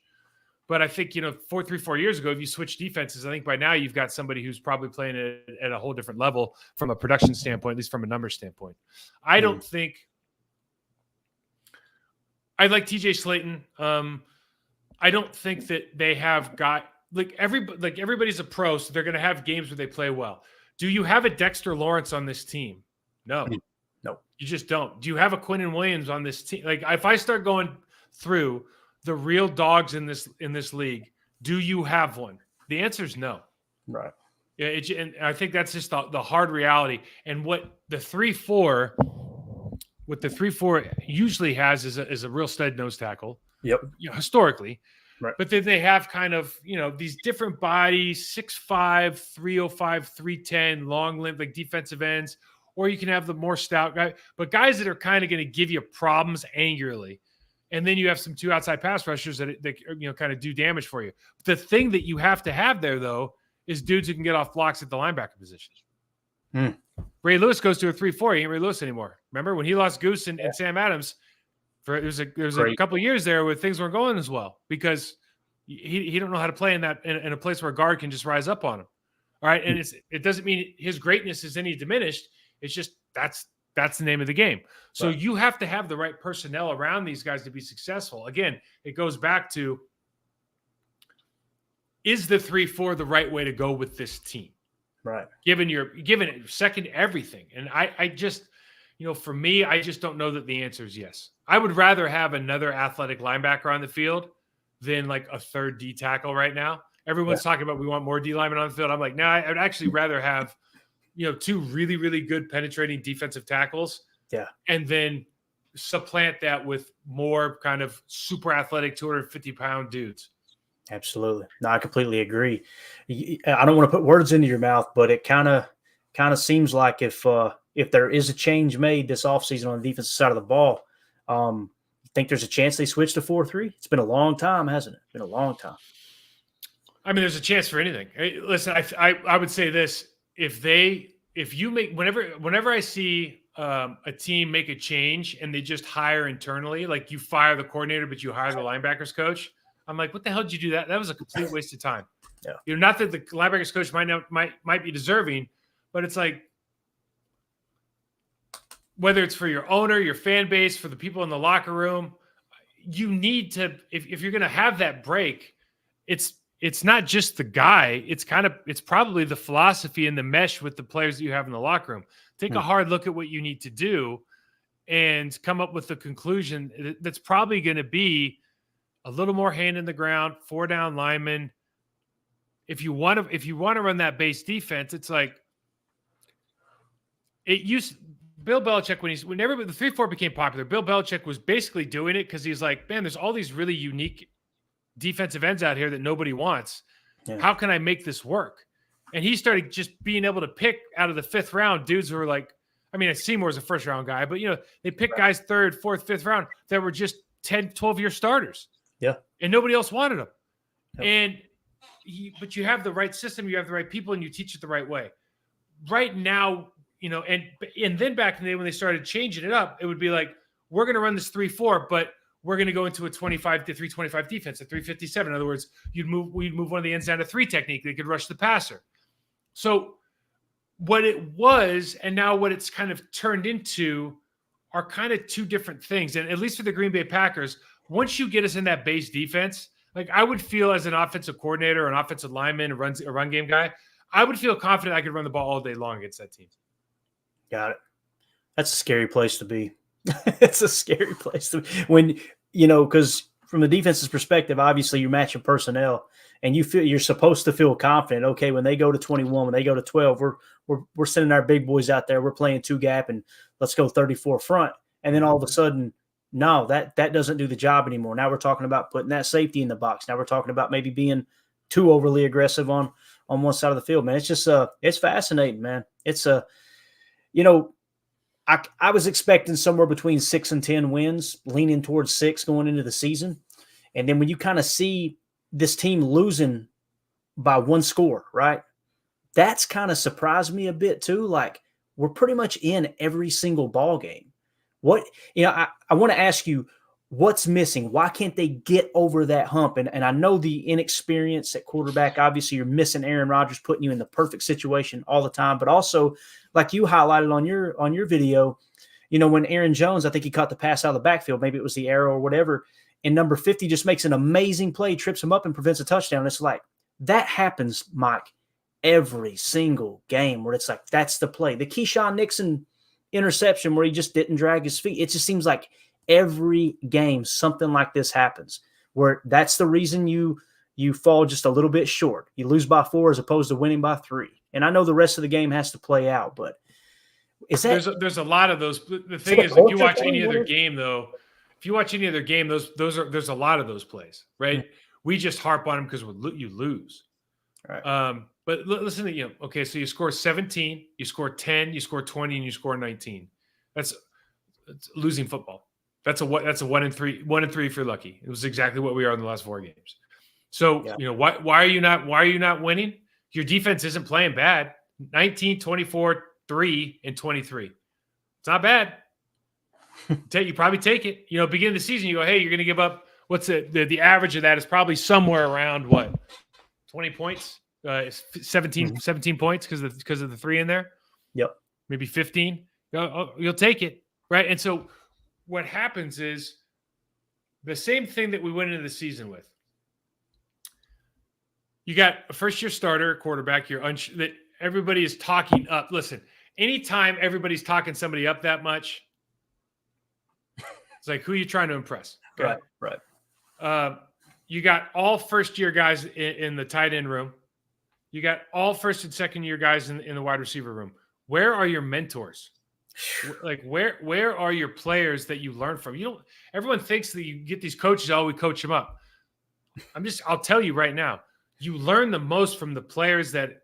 But I think, 4 years ago, if you switch defenses, I think by now you've got somebody who's probably playing at a whole different level from a production standpoint, at least from a number standpoint. I don't think – I like TJ Slayton. I don't think that they have got everybody's a pro, so they're going to have games where they play well. Do you have a Dexter Lawrence on this team? No, you just don't. Do you have a Quinnen Williams on this team? Like, if I start going through the real dogs in this league, do you have one? The answer is no. Right. Yeah, and I think that's just the hard reality. And what the 3-4 usually has is a real stud nose tackle. Yep. Historically. Right. But then they have kind of, these different bodies, 6'5", 305, 310, long limb, like defensive ends, or you can have the more stout guy, but guys that are kind of going to give you problems angularly. And then you have some 2 outside pass rushers that kind of do damage for you. The thing that you have to have there, though, is dudes who can get off blocks at the linebacker position. Ray Lewis goes to a 3-4. He ain't Ray Lewis anymore. Remember when he lost Goose and Sam Adams? There was a couple of years there where things weren't going as well because he don't know how to play in a place where a guard can just rise up on him. All right, and it doesn't mean his greatness is any diminished. It's just that's the name of the game. So you have to have the right personnel around these guys to be successful. Again, it goes back to, is the 3-4 the right way to go with this team? Right. Given it second everything. And I just, for me, I just don't know that the answer is yes. I would rather have another athletic linebacker on the field than like a third D tackle right now. Everyone's talking about we want more D linemen on the field. I'm like, no, I would actually rather have, two really, really good penetrating defensive tackles. Yeah. And then supplant that with more kind of super athletic 250-pound dudes. Absolutely. No, I completely agree. I don't want to put words into your mouth, but it kind of seems like if there is a change made this offseason on the defensive side of the ball, you think there's a chance they switch to 4-3? It's been a long time, hasn't it? It's been a long time. I mean, there's a chance for anything. Listen, I would say this: whenever I see a team make a change and they just hire internally, like you fire the coordinator but you hire the linebackers coach, I'm like, what the hell did you do that? That was a complete waste of time. Yeah. Not that the linebackers coach might be deserving, but it's like, whether it's for your owner, your fan base, for the people in the locker room, you need to, if you're going to have that break, it's not just the guy. It's probably the philosophy and the mesh with the players that you have in the locker room. Take a hard look at what you need to do and come up with the conclusion that's probably going to be a little more hand in the ground, 4 down linemen. If you want to run that base defense, it's like it used. Bill Belichick, when everybody, the 3-4 became popular, Bill Belichick was basically doing it because he's like, man, there's all these really unique defensive ends out here that nobody wants. Yeah. How can I make this work? And he started just being able to pick out of the 5th round dudes who were like, I mean, Seymour's a first round guy, but they pick guys 3rd, 4th, 5th round that were just 10, 12-year starters. Yeah. And nobody else wanted them. Yep. But you have the right system, you have the right people, and you teach it the right way. Right now, and then back in the day when they started changing it up, it would be like, we're going to run this 3-4, but we're going to go into a 25 to 325 defense, a 357. In other words, we'd move one of the ends down to 3 technique. They could rush the passer. So what it was, and now what it's kind of turned into, are kind of 2 different things. And at least for the Green Bay Packers, once you get us in that base defense, like I would feel as an offensive coordinator, or an offensive lineman, a run game guy, I would feel confident I could run the ball all day long against that team. Got it. That's a scary place to be. It's a scary place to be. When, because from the defense's perspective, obviously you're matching personnel and you're supposed to feel confident. Okay, when they go to 21, when they go to 12, we're sending our big boys out there. We're playing 2 gap and let's go 34 front. And then all of a sudden, no, that doesn't do the job anymore. Now we're talking about putting that safety in the box. Now we're talking about maybe being too overly aggressive on one side of the field, man. It's just it's fascinating, man. It's I was expecting somewhere between 6 and 10 wins, leaning towards 6 going into the season. And then when you kind of see this team losing by 1 score, right? That's kind of surprised me a bit too. Like, we're pretty much in every single ball game. I want to ask you, what's missing? Why can't they get over that hump? And I know the inexperience at quarterback, obviously you're missing Aaron Rodgers, putting you in the perfect situation all the time, but also like you highlighted on your video, when Aaron Jones, I think he caught the pass out of the backfield, maybe it was the arrow or whatever, and number 50 just makes an amazing play, trips him up and prevents a touchdown. It's like, that happens, Mike, every single game where it's like, that's the play. The Keyshawn Nixon interception where he just didn't drag his feet. It just seems like every game something like this happens, where that's the reason you fall just a little bit short. You lose by 4 as opposed to winning by 3. And I know the rest of the game has to play out, but is that there's a lot of those. The thing is, if you watch any other game, though, there's a lot of those plays, right? Mm-hmm. We just harp on them because you lose. Right. But listen to okay, so you score 17, you score 10, you score 20, and you score 19. That's losing football. That's a 1 and 3 if you're lucky. It was exactly what we are in the last 4 games. So, why are you not winning? Your defense isn't playing bad. 19, 24, 3, and 23. It's not bad. You probably take it. Beginning of the season, you go, hey, you're going to give up. What's the average of that is probably somewhere around 20 points, 17 points because of the 3 in there. Yep. Maybe 15. You'll take it, right? And so what happens is the same thing that we went into the season with. You got a first-year starter quarterback. That everybody is talking up. Listen, anytime everybody's talking somebody up that much, it's like, who are you trying to impress? Okay? Right. You got all first-year guys in the tight end room. You got all first and second-year guys in the wide receiver room. Where are your mentors? Like, where are your players that you learn from? Everyone thinks that you get these coaches, we coach them up. I'll tell you right now, you learn the most from the players that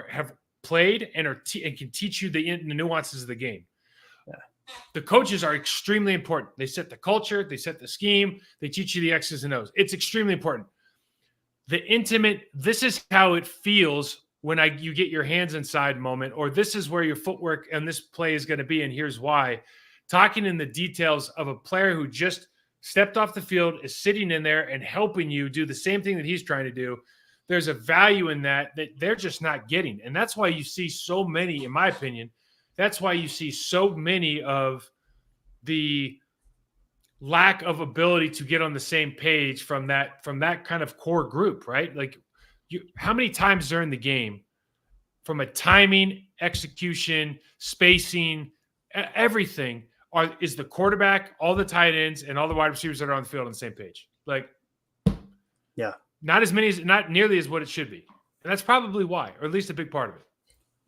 have played and can teach you the nuances of the game. Yeah. The coaches are extremely important. They set the culture, they set the scheme, they teach you the X's and O's. It's extremely important. This is how it feels when you get your hands inside moment, or this is where your footwork and this play is going to be, and here's why. Talking in the details of a player who just stepped off the field, is sitting in there and helping you do the same thing that he's trying to do. There's a value in that they're just not getting. And that's why you see so many, in my opinion, that's why you see so many of the lack of ability to get on the same page from that kind of core group, right? Like, how many times during the game, from a timing, execution, spacing, everything, is the quarterback, all the tight ends, and all the wide receivers that are on the field on the same page? Like, yeah, not nearly as what it should be. And that's probably why, or at least a big part of it.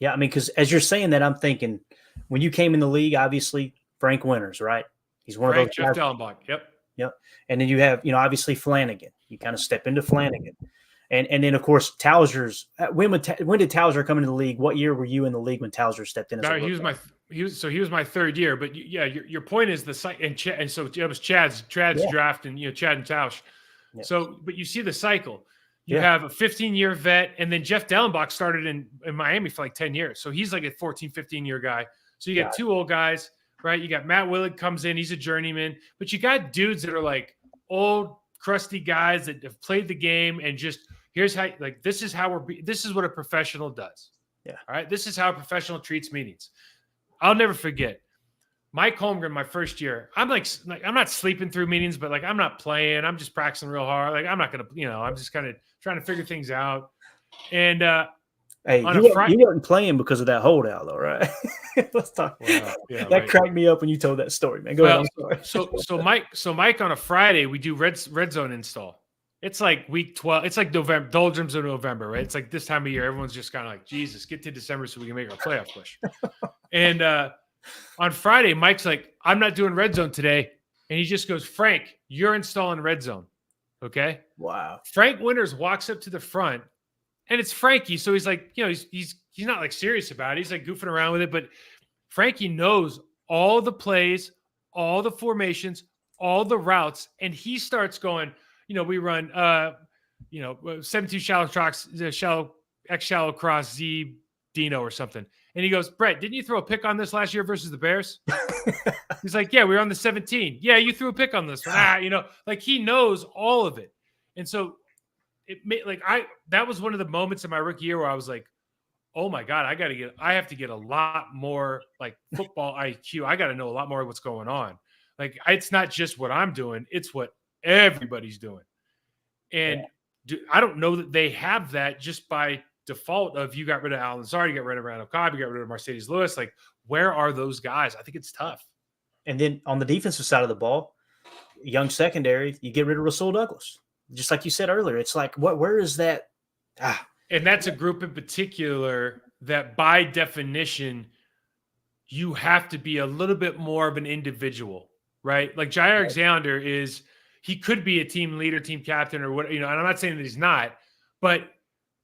Yeah, I mean, because as you're saying that, I'm thinking, when you came in the league, obviously Frank Winters, right? He's one of those Jeff guys. Dellenbach, Yep. And then you have, obviously Flanagan. You kind of step into Flanagan. And then, of course, Towser's. When did Towser come into the league? What year were you in the league when Towser stepped in? He was my third year. But your point is the site, and so it was Chad's draft, and Chad and Tausch. Yeah. So, but you see the cycle. You have a 15-year vet, and then Jeff Dellenbach started in Miami for like 10 years. So he's like a 14, 15-year guy. So you got two old guys, right? You got Matt Willig comes in, he's a journeyman, but you got dudes that are like old, crusty guys that have played the game, and just here's how, like, this is what a professional does. Yeah. All right. This is how a professional treats meetings. I'll never forget Mike Holmgren, my first year. I'm like I'm not sleeping through meetings, but like, I'm not playing. I'm just practicing real hard. Like, I'm not going to, I'm just kind of trying to figure things out. And, hey, you weren't playing because of that holdout, though, right? Let's talk. Well, that cracked me up when you told that story, man. Go ahead. I'm sorry. So Mike, on a Friday, we do red zone install. It's like week 12. It's like November, doldrums of November, right? It's like this time of year, everyone's just kind of like, Jesus, get to December so we can make our playoff push. And on Friday, Mike's like, I'm not doing red zone today, and he just goes, Frank, you're installing red zone. Okay. Wow. Frank Winters walks up to the front. And it's Frankie, so he's like, he's not like serious about it. He's like goofing around with it, but Frankie knows all the plays, all the formations, all the routes, and he starts going. We run, 72 shallow tracks, shallow cross Z Dino or something, and he goes, Brett, didn't you throw a pick on this last year versus the Bears? He's like, yeah, we were on the 17. Yeah, you threw a pick on this one. Like, he knows all of it, and so. That was one of the moments in my rookie year where I was like, oh my God, I have to get a lot more like football IQ. I got to know a lot more of what's going on. Like, it's not just what I'm doing, it's what everybody's doing. And I don't know that they have that just by default of, you got rid of Alan Lazard, you got rid of Randall Cobb, you got rid of Mercedes Lewis. Like, where are those guys? I think it's tough. And then on the defensive side of the ball, young secondary, you get rid of Rasul Douglas. Just like you said earlier, it's like, where is that? And that's a group in particular that by definition, you have to be a little bit more of an individual, right? Like Jair Alexander he could be a team leader, team captain, or what, and I'm not saying that he's not, but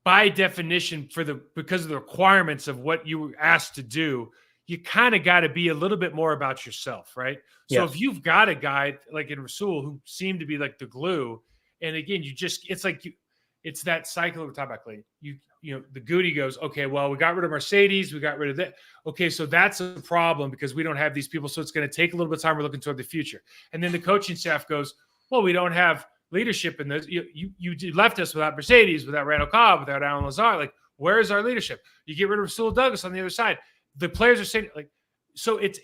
by definition, because of the requirements of what you were asked to do, you kind of got to be a little bit more about yourself, right? So if you've got a guy like in Rasul who seemed to be like the glue, and again, it's that cycle we're talking about, Clay. The Goody goes, okay, well, we got rid of Mercedes, we got rid of that. Okay, so that's a problem because we don't have these people, so it's going to take a little bit of time. We're looking toward the future. And then the coaching staff goes, well, we don't have leadership in this. You left us without Mercedes, without Randall Cobb, without Alan Lazard. Like, where is our leadership? You get rid of Rasul Douglas on the other side. The players are saying, like, so it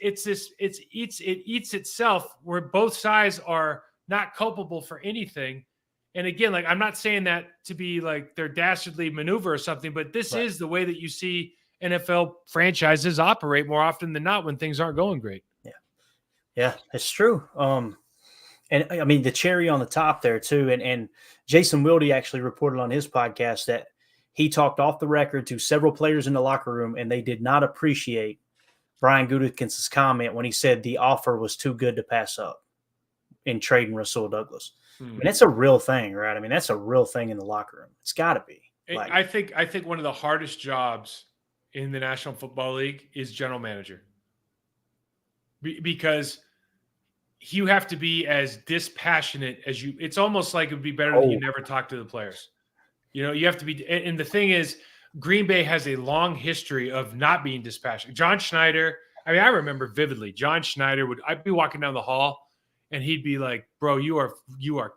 eats itself, where both sides are not culpable for anything. And again, like, I'm not saying that to be like their dastardly maneuver or something, but this is the way that you see NFL franchises operate more often than not when things aren't going great. Yeah, it's true. And I mean, the cherry on the top there too. And Jason Wilde actually reported on his podcast that he talked off the record to several players in the locker room, and they did not appreciate Brian Gutekunst's comment when he said the offer was too good to pass up in trading Rasul Douglas. I mean, that's a real thing, right? I mean, that's a real thing in the locker room. It's got to be. Like, I think one of the hardest jobs in the National Football League is general manager, because you have to be as dispassionate as you. It's almost like it would be better that you never talk to the players. You know, you have to be. And the thing is, Green Bay has a long history of not being dispassionate. John Schneider. I mean, I remember vividly. John Schneider I'd be walking down the hall, and he'd be like, "Bro, you are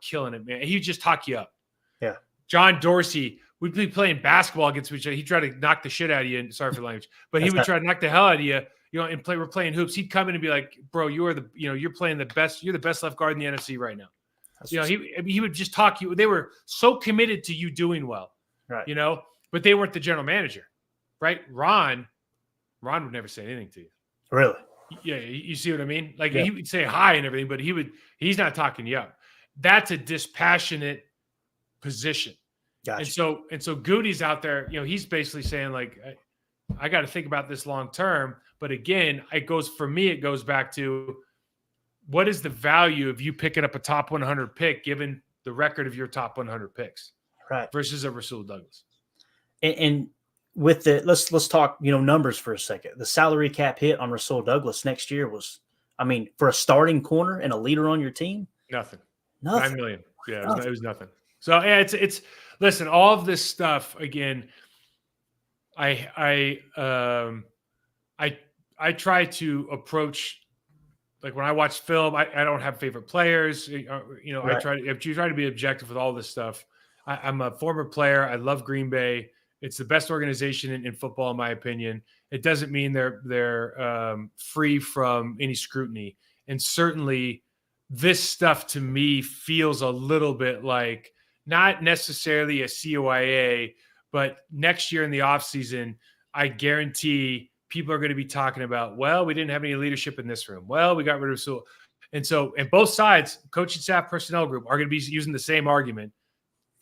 killing it, man." And he'd just talk you up. Yeah. John Dorsey, we'd be playing basketball against each other. He'd try to knock the shit out of you. And sorry for the language, but he would try to knock the hell out of you. You know, and we're playing hoops. He'd come in and be like, "Bro, you're playing the best. You're the best left guard in the NFC right now." He would just talk you. They were so committed to you doing well, right? You know, but they weren't the general manager, right? Ron would never say anything to you. Really? Yeah, you see what I mean? Like, he would say hi and everything, but he's not talking you up. That's a dispassionate position. Gotcha. And so Goody's out there, you know, he's basically saying, like, I got to think about this long term. But again, it goes back to, what is the value of you picking up a top 100 pick given the record of your top 100 picks, right? Versus a Rasul Douglas. And with the let's talk, you know, numbers for a second. The salary cap hit on Rasul Douglas next year was, I mean, for a starting corner and a leader on your team, nothing. 9 million. Yeah, it was nothing. So yeah, it's listen, all of this stuff again. I try to approach, like, when I watch film, I don't have favorite players. You know, right. I try to be objective with all this stuff. I'm a former player. I love Green Bay. It's the best organization in football, in my opinion. It doesn't mean they're free from any scrutiny. And certainly this stuff to me feels a little bit like not necessarily a COIA, but next year in the offseason, I guarantee people are going to be talking about, well, we didn't have any leadership in this room. Well, we got rid of Sewell. And so, and both sides, coaching staff, personnel group, are going to be using the same argument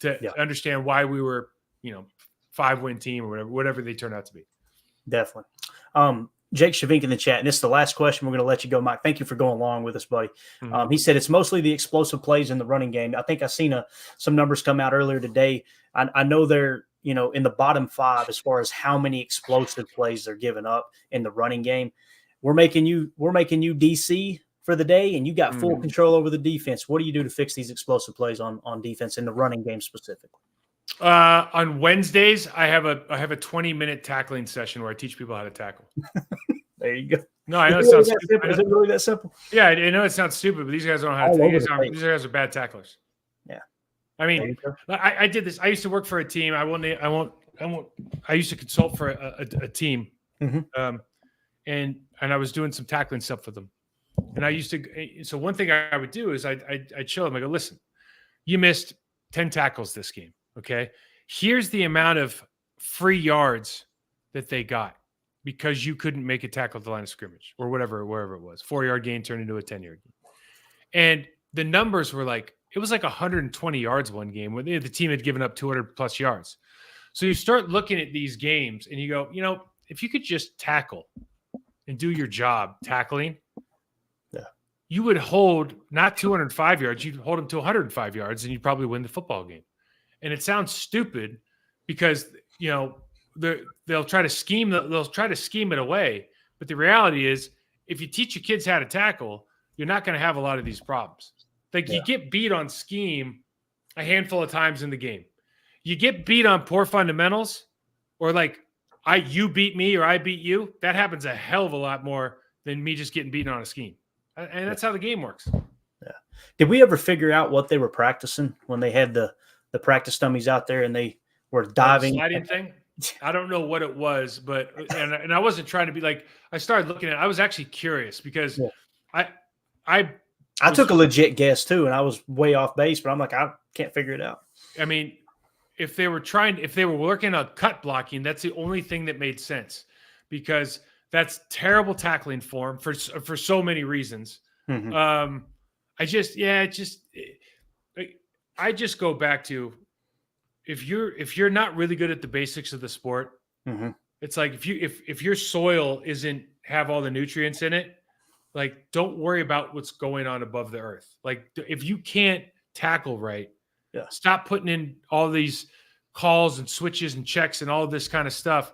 to understand why we were, you know, 5-win team or whatever they turn out to be. Definitely. Jake Shavink in the chat, and this is the last question. We're going to let you go, Mike. Thank you for going along with us, buddy. Mm-hmm. He said it's mostly the explosive plays in the running game. I think I've seen some numbers come out earlier today. I know they're, you know, in the bottom 5 as far as how many explosive plays they're giving up in the running game. We're making you DC for the day, and you got full control over the defense. What do you do to fix these explosive plays on defense in the running game specifically? On Wednesdays, I have a 20-minute tackling session where I teach people how to tackle. There you go. No, I know it sounds stupid. Is it really that simple? Yeah, I know it sounds stupid, but these guys don't know how to tackle. These guys are bad tacklers. Yeah. I mean, I did this. I used to work for a team. I used to consult for a team, and I was doing some tackling stuff for them. And I used to. So one thing I would do is I'd show them. I go, listen, you missed 10 tackles this game. Okay, here's the amount of free yards that they got because you couldn't make a tackle at the line of scrimmage or wherever it was. 4-yard gain turned into a 10-yard gain, and the numbers were like, it was like 120 yards one game when the team had given up 200 plus yards. So you start looking at these games and you go, you know, if you could just tackle and do your job tackling, you would hold not 205 yards, you'd hold them to 105 yards, and you'd probably win the football game. And it sounds stupid because, you know, they'll try to scheme it away. But the reality is, if you teach your kids how to tackle, you're not going to have a lot of these problems. Like, you get beat on scheme a handful of times in the game. You get beat on poor fundamentals, or like you beat me or I beat you. That happens a hell of a lot more than me just getting beaten on a scheme. And that's how the game works. Yeah. Did we ever figure out what they were practicing when they had the practice dummies out there and they were diving? Sliding thing? I don't know what it was, but and I wasn't trying to be like, I started looking at it. I was actually curious because I I took a legit guess too, and I was way off base, but I'm like, I can't figure it out. I mean, if they were working on cut blocking, that's the only thing that made sense, because that's terrible tackling form for so many reasons. Mm-hmm. I just go back to, if you're not really good at the basics of the sport, mm-hmm. It's like if your soil isn't have all the nutrients in it, like, don't worry about what's going on above the earth. Like, if you can't tackle right, stop putting in all these calls and switches and checks and all of this kind of stuff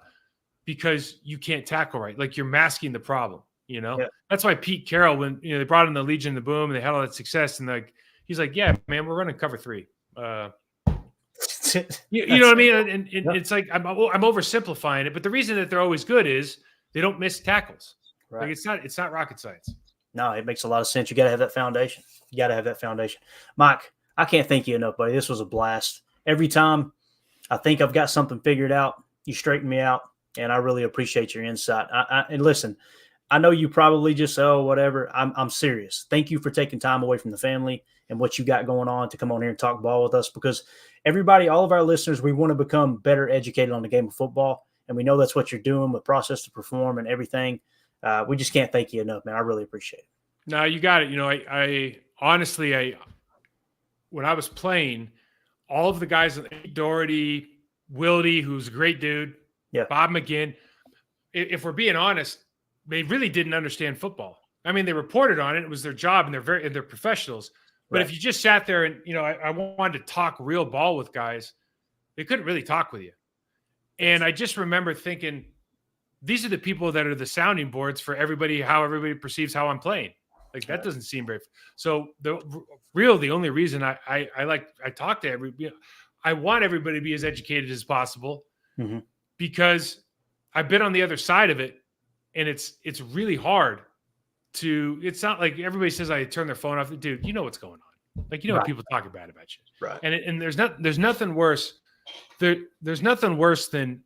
because you can't tackle right. Like, you're masking the problem, you know? Yeah. That's why Pete Carroll, when they brought in the Legion of the Boom and they had all that success, and like, he's like, yeah, man, we're running cover 3. You know what I mean? And it's like, I'm oversimplifying it, but the reason that they're always good is they don't miss tackles. Right. Like, it's not rocket science. No, it makes a lot of sense. You got to have that foundation. Mike, I can't thank you enough, buddy. This was a blast. Every time I think I've got something figured out, you straighten me out, and I really appreciate your insight. And listen, I know you probably just, whatever. I'm serious. Thank you for taking time away from the family and what you got going on to come on here and talk ball with us, because everybody, all of our listeners, we want to become better educated on the game of football, and we know that's what you're doing with Process to Perform and everything. We just can't thank you enough, man. I really appreciate it. No, you got it. You know, I honestly, when I was playing, all of the guys, Doherty, Wildy, who's a great dude, Bob McGinn, if we're being honest, they really didn't understand football. I mean, they reported on it. It was their job, and they're professionals. But if you just sat there and, I wanted to talk real ball with guys, they couldn't really talk with you. And I just remember thinking, these are the people that are the sounding boards for everybody, how everybody perceives how I'm playing. Like, that doesn't seem very. So the only reason I talk to everybody, I want everybody to be as educated as possible, mm-hmm. because I've been on the other side of it, and it's really hard to. It's not like everybody says I turn their phone off. Dude, you know what's going on. Like, when people talk bad about you, right? And there's nothing worse. There's nothing worse than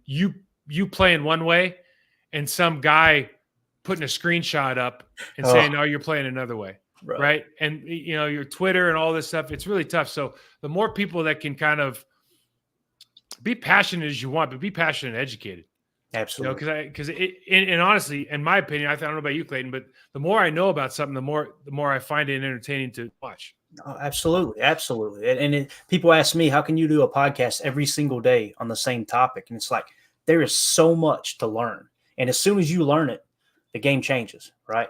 you playing one way and some guy putting a screenshot up and saying, "Oh, you're playing another way." Right. And, your Twitter and all this stuff, it's really tough. So the more people that can kind of be passionate as you want, but be passionate and educated. Absolutely. Because and honestly, in my opinion, I don't know about you, Clayton, but the more I know about something, the more I find it entertaining to watch. Oh, absolutely. Absolutely. And people ask me, how can you do a podcast every single day on the same topic? And it's like, there is so much to learn. And as soon as you learn it, the game changes, right?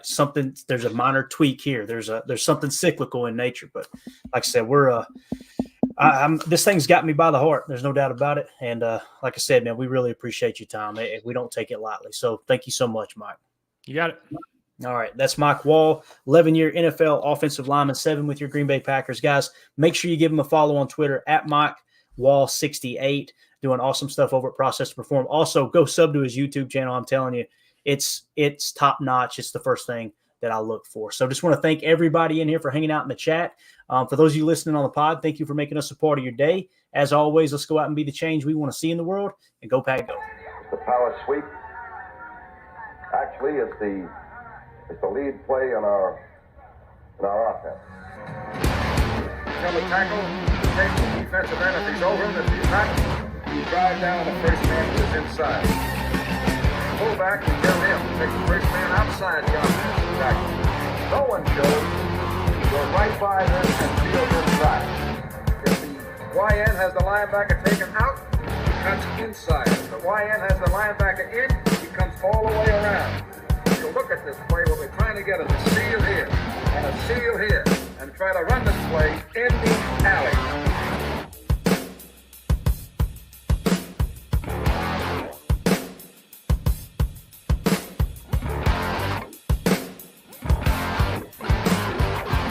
There's a minor tweak here. There's something cyclical in nature. But like I said, this thing's got me by the heart. There's no doubt about it. And like I said, man, we really appreciate your time. We don't take it lightly. So thank you so much, Mike. You got it. All right. That's Mike Wahle, 11-year NFL offensive lineman, 7 with your Green Bay Packers. Guys, make sure you give him a follow on Twitter at Mike Wahle68, doing awesome stuff over at Process to Perform. Also, go sub to his YouTube channel. I'm telling you, it's top notch. It's the first thing that I look for. So just want to thank everybody in here for hanging out in the chat. For those of you listening on the pod, thank you for making us a part of your day. As always, let's go out and be the change we want to see in the world, and go Pack Go. The power sweep. Actually, it's the lead play in our offense. Tell the tackle, take the defensive end. If he's over him, if he's not, you drive down the first man who is inside. Pull back and kill him. Take the first man outside the offensive tackle. No one goes. Go right by them and field inside. If the YN has the linebacker taken out, he cuts inside. If the YN has the linebacker in, he comes all the way around. So look at this play. What we're trying to get is a seal here and a seal here, and try to run this play in the alley.